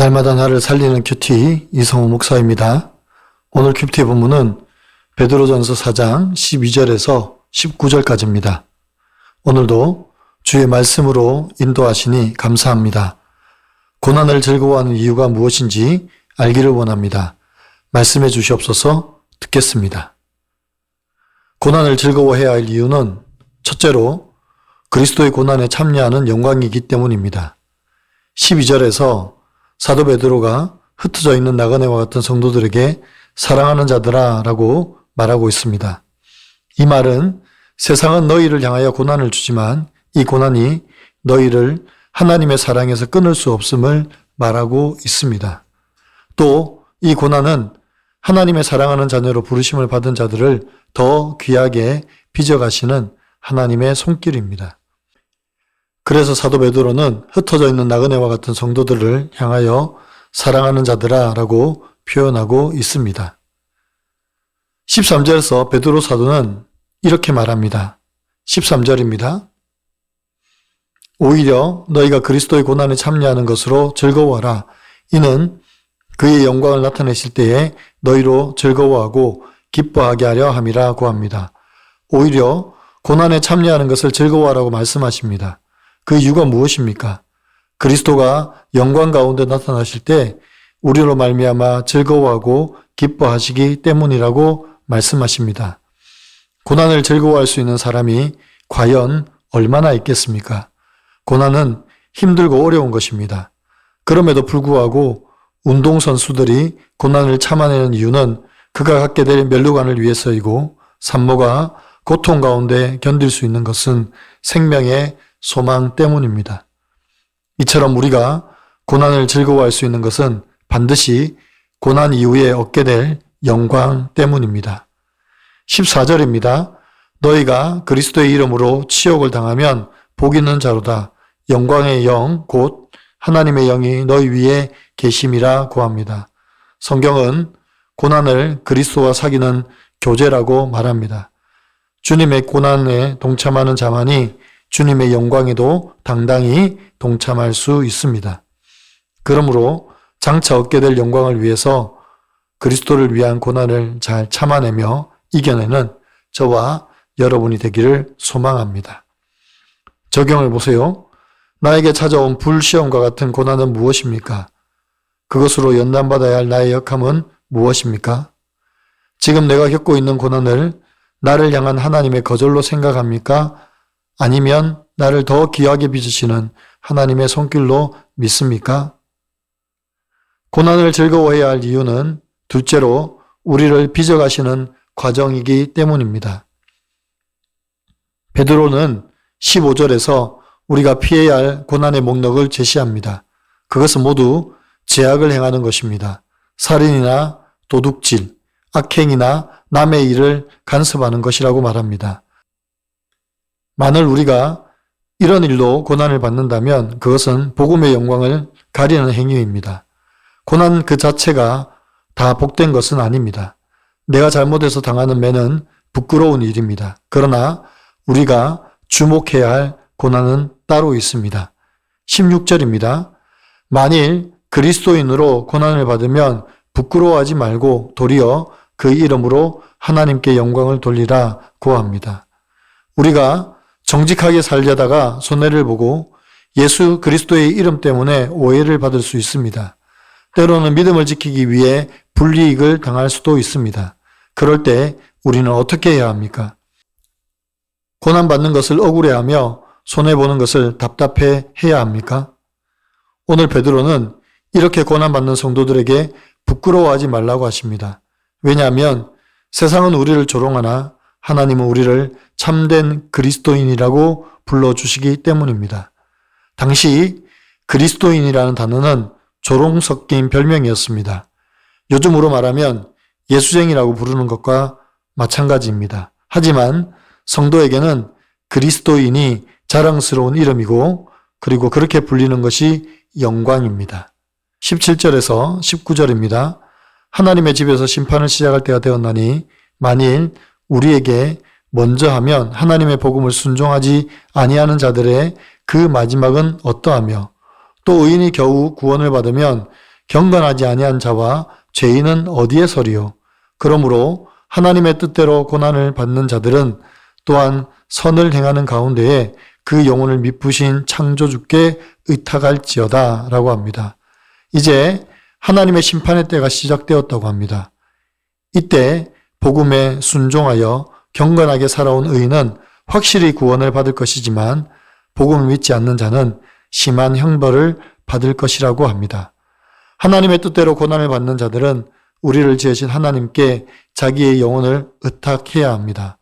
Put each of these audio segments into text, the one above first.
날마다 나를 살리는 큐티 이성호 목사입니다. 오늘 큐티 본문은 베드로전서 4장 12절에서 19절까지입니다. 오늘도 주의 말씀으로 인도하시니 감사합니다. 고난을 즐거워하는 이유가 무엇인지 알기를 원합니다. 말씀해 주시옵소서. 듣겠습니다. 고난을 즐거워해야 할 이유는 첫째로 그리스도의 고난에 참여하는 영광이기 때문입니다. 12절에서 사도 베드로가 흩어져 있는 나그네와 같은 성도들에게 사랑하는 자들아 라고 말하고 있습니다. 이 말은 세상은 너희를 향하여 고난을 주지만 이 고난이 너희를 하나님의 사랑에서 끊을 수 없음을 말하고 있습니다. 또 이 고난은 하나님의 사랑하는 자녀로 부르심을 받은 자들을 더 귀하게 빚어가시는 하나님의 손길입니다. 그래서 사도 베드로는 흩어져 있는 나그네와 같은 성도들을 향하여 사랑하는 자들아 라고 표현하고 있습니다. 13절에서 베드로 사도는 이렇게 말합니다. 13절입니다. 오히려 너희가 그리스도의 고난에 참여하는 것으로 즐거워하라. 이는 그의 영광을 나타내실 때에 너희로 즐거워하고 기뻐하게 하려 함이라고 합니다. 오히려 고난에 참여하는 것을 즐거워하라고 말씀하십니다. 그 이유가 무엇입니까? 그리스도가 영광 가운데 나타나실 때 우리로 말미암아 즐거워하고 기뻐하시기 때문이라고 말씀하십니다. 고난을 즐거워할 수 있는 사람이 과연 얼마나 있겠습니까? 고난은 힘들고 어려운 것입니다. 그럼에도 불구하고 운동선수들이 고난을 참아내는 이유는 그가 갖게 될 면류관을 위해서이고 산모가 고통 가운데 견딜 수 있는 것은 생명의 소망 때문입니다. 이처럼 우리가 고난을 즐거워할 수 있는 것은 반드시 고난 이후에 얻게 될 영광 때문입니다. 14절입니다. 너희가 그리스도의 이름으로 치욕을 당하면 복 있는 자로다. 영광의 영 곧 하나님의 영이 너희 위에 계심이라고 합니다. 성경은 고난을 그리스도와 사귀는 교제라고 말합니다. 주님의 고난에 동참하는 자만이 주님의 영광에도 당당히 동참할 수 있습니다. 그러므로 장차 얻게 될 영광을 위해서 그리스도를 위한 고난을 잘 참아내며 이겨내는 저와 여러분이 되기를 소망합니다. 적용을 보세요. 나에게 찾아온 불시험과 같은 고난은 무엇입니까? 그것으로 연단받아야 할 나의 역함은 무엇입니까? 지금 내가 겪고 있는 고난을 나를 향한 하나님의 거절로 생각합니까? 아니면 나를 더 귀하게 빚으시는 하나님의 손길로 믿습니까? 고난을 즐거워해야 할 이유는 둘째로 우리를 빚어가시는 과정이기 때문입니다. 베드로는 15절에서 우리가 피해야 할 고난의 목록을 제시합니다. 그것은 모두 죄악을 행하는 것입니다. 살인이나 도둑질, 악행이나 남의 일을 간섭하는 것이라고 말합니다. 만일 우리가 이런 일로 고난을 받는다면 그것은 복음의 영광을 가리는 행위입니다. 고난 그 자체가 다 복된 것은 아닙니다. 내가 잘못해서 당하는 매는 부끄러운 일입니다. 그러나 우리가 주목해야 할 고난은 따로 있습니다. 16절입니다. 만일 그리스도인으로 고난을 받으면 부끄러워하지 말고 도리어 그 이름으로 하나님께 영광을 돌리라고 합니다. 우리가 정직하게 살려다가 손해를 보고 예수 그리스도의 이름 때문에 오해를 받을 수 있습니다. 때로는 믿음을 지키기 위해 불이익을 당할 수도 있습니다. 그럴 때 우리는 어떻게 해야 합니까? 고난받는 것을 억울해하며 손해보는 것을 답답해 해야 합니까? 오늘 베드로는 이렇게 고난받는 성도들에게 부끄러워하지 말라고 하십니다. 왜냐하면 세상은 우리를 조롱하나 하나님은 우리를 참된 그리스도인이라고 불러주시기 때문입니다. 당시 그리스도인이라는 단어는 조롱 섞인 별명이었습니다. 요즘으로 말하면 예수쟁이라고 부르는 것과 마찬가지입니다. 하지만 성도에게는 그리스도인이 자랑스러운 이름이고 그리고 그렇게 불리는 것이 영광입니다. 17절에서 19절입니다. 하나님의 집에서 심판을 시작할 때가 되었나니 만일 우리에게 먼저 하면 하나님의 복음을 순종하지 아니하는 자들의 그 마지막은 어떠하며 또 의인이 겨우 구원을 받으면 경건하지 아니한 자와 죄인은 어디에 서리요? 그러므로 하나님의 뜻대로 고난을 받는 자들은 또한 선을 행하는 가운데에 그 영혼을 미쁘신 창조주께 의탁할지어다 라고 합니다. 이제 하나님의 심판의 때가 시작되었다고 합니다. 이때 복음에 순종하여 경건하게 살아온 의인은 확실히 구원을 받을 것이지만 복음을 믿지 않는 자는 심한 형벌을 받을 것이라고 합니다. 하나님의 뜻대로 고난을 받는 자들은 우리를 지으신 하나님께 자기의 영혼을 의탁해야 합니다.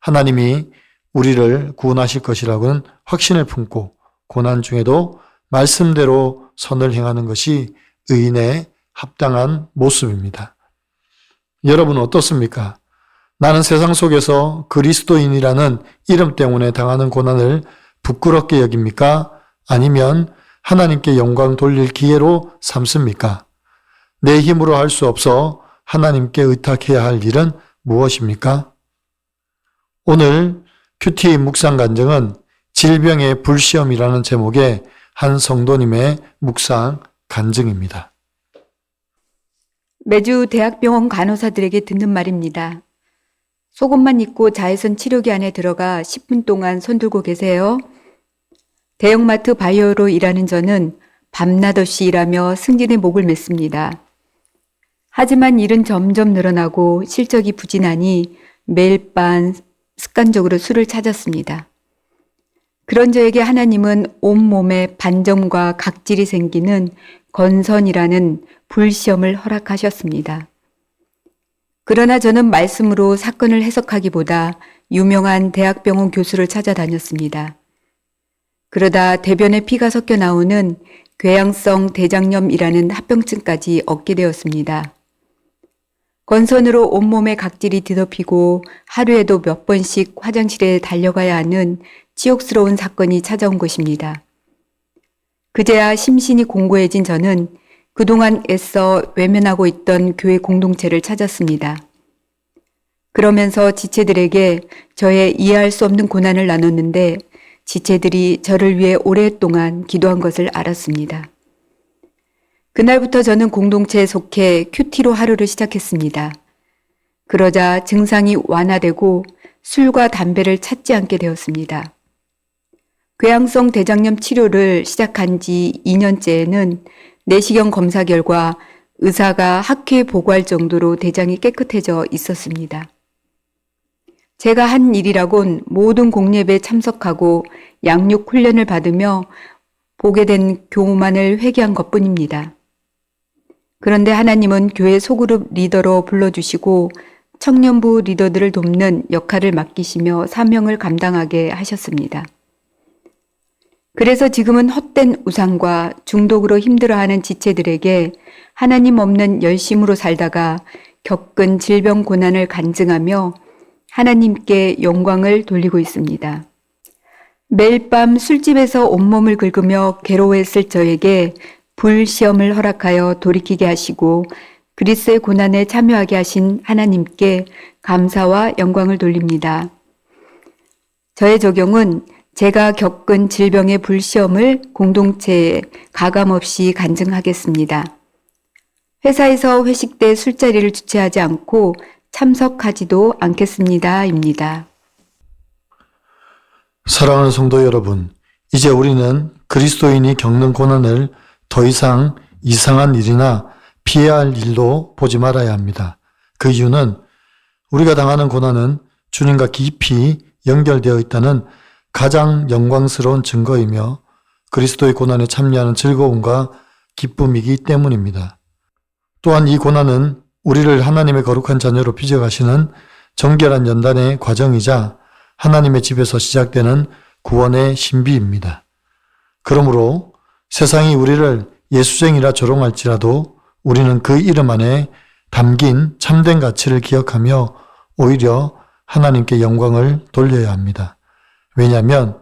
하나님이 우리를 구원하실 것이라고는 확신을 품고 고난 중에도 말씀대로 선을 행하는 것이 의인의 합당한 모습입니다. 여러분은 어떻습니까? 나는 세상 속에서 그리스도인이라는 이름 때문에 당하는 고난을 부끄럽게 여깁니까? 아니면 하나님께 영광 돌릴 기회로 삼습니까? 내 힘으로 할 수 없어 하나님께 의탁해야 할 일은 무엇입니까? 오늘 큐티 묵상 간증은 질병의 불시험이라는 제목의 한 성도님의 묵상 간증입니다. 매주 대학병원 간호사들에게 듣는 말입니다. 속옷만 입고 자외선 치료기 안에 들어가 10분 동안 손 들고 계세요. 대형마트 바이어로 일하는 저는 밤낮 없이 일하며 승진의 목을 맸습니다. 하지만 일은 점점 늘어나고 실적이 부진하니 매일 밤 습관적으로 술을 찾았습니다. 그런 저에게 하나님은 온몸에 반점과 각질이 생기는 건선이라는 불시험을 허락하셨습니다. 그러나 저는 말씀으로 사건을 해석하기보다 유명한 대학병원 교수를 찾아다녔습니다. 그러다 대변에 피가 섞여 나오는 궤양성 대장염이라는 합병증까지 얻게 되었습니다. 건선으로 온몸에 각질이 뒤덮이고 하루에도 몇 번씩 화장실에 달려가야 하는 치욕스러운 사건이 찾아온 것입니다. 그제야 심신이 공고해진 저는 그동안 애써 외면하고 있던 교회 공동체를 찾았습니다. 그러면서 지체들에게 저의 이해할 수 없는 고난을 나눴는데 지체들이 저를 위해 오랫동안 기도한 것을 알았습니다. 그날부터 저는 공동체에 속해 큐티로 하루를 시작했습니다. 그러자 증상이 완화되고 술과 담배를 찾지 않게 되었습니다. 궤양성 대장염 치료를 시작한 지 2년째에는 내시경 검사 결과 의사가 학회에 보고할 정도로 대장이 깨끗해져 있었습니다. 제가 한 일이라곤 모든 공예배에 참석하고 양육 훈련을 받으며 보게 된 교우만을 회개한 것뿐입니다. 그런데 하나님은 교회 소그룹 리더로 불러주시고 청년부 리더들을 돕는 역할을 맡기시며 사명을 감당하게 하셨습니다. 그래서 지금은 헛된 우상과 중독으로 힘들어하는 지체들에게 하나님 없는 열심으로 살다가 겪은 질병 고난을 간증하며 하나님께 영광을 돌리고 있습니다. 매일 밤 술집에서 온몸을 긁으며 괴로워했을 저에게 불시험을 허락하여 돌이키게 하시고 그리스의 고난에 참여하게 하신 하나님께 감사와 영광을 돌립니다. 저의 적용은 제가 겪은 질병의 불시험을 공동체에 가감없이 간증하겠습니다. 회사에서 회식 때 술자리를 주최하지 않고 참석하지도 않겠습니다. 입니다. 사랑하는 성도 여러분, 이제 우리는 그리스도인이 겪는 고난을 더 이상 이상한 일이나 피해야 할 일로 보지 말아야 합니다. 그 이유는 우리가 당하는 고난은 주님과 깊이 연결되어 있다는 가장 영광스러운 증거이며 그리스도의 고난에 참여하는 즐거움과 기쁨이기 때문입니다. 또한 이 고난은 우리를 하나님의 거룩한 자녀로 빚어가시는 정결한 연단의 과정이자 하나님의 집에서 시작되는 구원의 신비입니다. 그러므로 세상이 우리를 예수쟁이라 조롱할지라도 우리는 그 이름 안에 담긴 참된 가치를 기억하며 오히려 하나님께 영광을 돌려야 합니다. 왜냐하면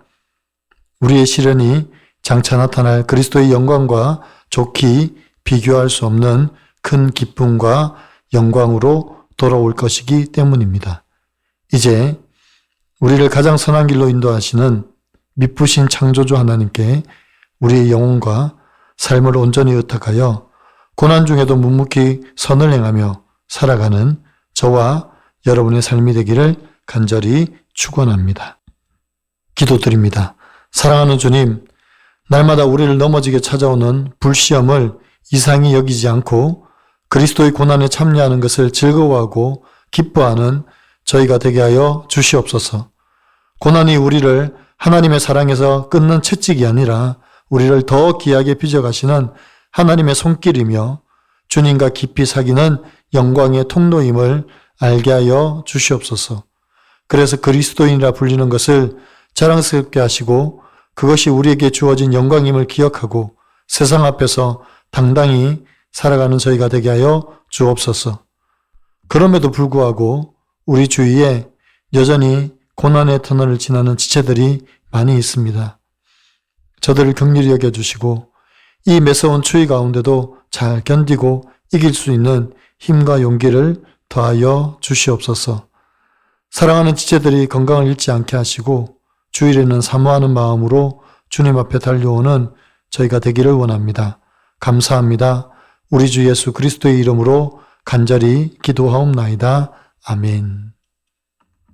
우리의 시련이 장차 나타날 그리스도의 영광과 좋게 비교할 수 없는 큰 기쁨과 영광으로 돌아올 것이기 때문입니다. 이제 우리를 가장 선한 길로 인도하시는 미쁘신 창조주 하나님께 우리의 영혼과 삶을 온전히 의탁하여 고난 중에도 묵묵히 선을 행하며 살아가는 저와 여러분의 삶이 되기를 간절히 축원합니다. 기도드립니다. 사랑하는 주님, 날마다 우리를 넘어지게 찾아오는 불시험을 이상히 여기지 않고 그리스도의 고난에 참여하는 것을 즐거워하고 기뻐하는 저희가 되게 하여 주시옵소서. 고난이 우리를 하나님의 사랑에서 끊는 채찍이 아니라 우리를 더 귀하게 빚어가시는 하나님의 손길이며 주님과 깊이 사귀는 영광의 통로임을 알게 하여 주시옵소서. 그래서 그리스도인이라 불리는 것을 자랑스럽게 하시고 그것이 우리에게 주어진 영광임을 기억하고 세상 앞에서 당당히 살아가는 저희가 되게 하여 주옵소서. 그럼에도 불구하고 우리 주위에 여전히 고난의 터널을 지나는 지체들이 많이 있습니다. 저들을 긍휼히 여겨주시고 이 매서운 추위 가운데도 잘 견디고 이길 수 있는 힘과 용기를 더하여 주시옵소서. 사랑하는 지체들이 건강을 잃지 않게 하시고 주일에는 사모하는 마음으로 주님 앞에 달려오는 저희가 되기를 원합니다. 감사합니다. 우리 주 예수 그리스도의 이름으로 간절히 기도하옵나이다. 아멘.